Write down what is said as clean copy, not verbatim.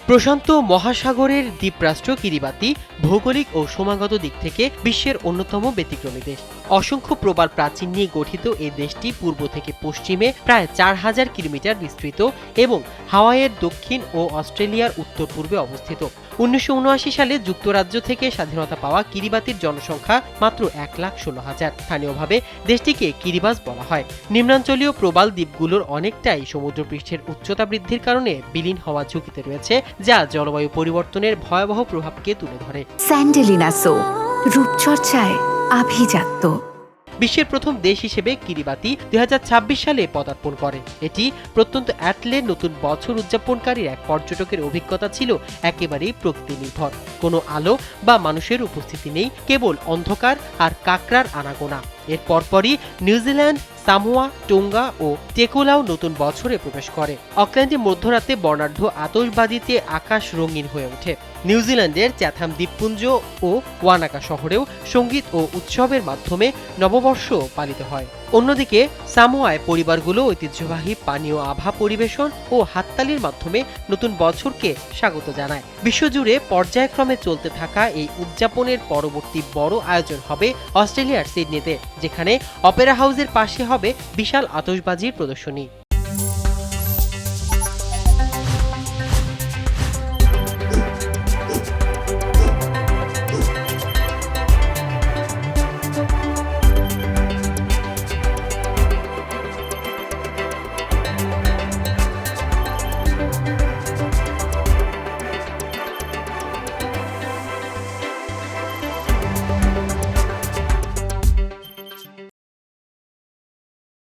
প্রশান্ত মহাসাগরের দ্বীপরাষ্ট্র কিরিবাতি ভৌগোলিক ও সমাগত দিক থেকে বিশ্বের অন্যতম ব্যতিক্রমী দেশ। অসংখ্য প্রবাল প্রাচীর নিয়ে গঠিত এই দেশটি পূর্ব থেকে পশ্চিমে প্রায় ৪,০০০ কিলোমিটার বিস্তৃত এবং হাওয়াইয়ের দক্ষিণ ও অস্ট্রেলিয়ার উত্তর পূর্বে অবস্থিত। ১৯৭৯ সালে যুক্তরাজ্য থেকে স্বাধীনতা পাওয়া কিরিবাতির জনসংখ্যা মাত্র ১,১৬,০০০। স্থানীয়ভাবে দেশটিকে কিরিবাস বলা হয়। নিম্নাঞ্চলীয় প্রবাল দ্বীপগুলোর অনেকটাই সমুদ্রপৃষ্ঠের উচ্চতা বৃদ্ধির কারণে বিলীন হওয়া ঝুঁকিতে রয়েছে, যা জলবায়ু পরিবর্তনের ভয়াবহ প্রভাবকে তুলে ধরে। স্যান্ডেলিনা সো, রূপচর্চায় আভিজাত্য। বিশ্বের প্রথম দেশ হিসেবে কিরিবাতি ২০২৬ সালে পদার্পণ করে। এটি প্রত্যন্ত অ্যাটলে নতুন বছর উদযাপনকারীর এক পর্যটকের অভিজ্ঞতা ছিল একেবারেই প্রকৃতি নির্ভর। কোনো আলো বা মানুষের উপস্থিতি নেই, কেবল অন্ধকার আর কাকড়ার আনাগোনা। এর পরপরই নিউজিল্যান্ড, সামোয়া, টোঙ্গা ও টেকোলাও নতুন বছরে প্রবেশ করে। অকল্যান্ডে মধ্যরাতে বর্ণাঢ্য আতশবাজিতে আকাশ রঙিন হয়ে ওঠে। নিউজিল্যান্ডের চ্যাথাম দ্বীপপুঞ্জ ও ওয়ানাকা শহরেও সঙ্গীত ও উৎসবের মাধ্যমে নববর্ষ পালিত হয়। অন্যদিকে সামোয়ায় পরিবারগুলো ঐতিহ্যবাহী পানীয় আভা পরিবেশন ও হাততালির মাধ্যমে নতুন বছরকে স্বাগত জানায়। বিশ্বজুড়ে পর্যায়ক্রমে চলতে থাকা এই উদযাপনের পরবর্তী বড় আয়োজন হবে অস্ট্রেলিয়ার সিডনিতে, যেখানে অপেরা হাউসের পাশে হবে বিশাল আতশবাজির প্রদর্শনী।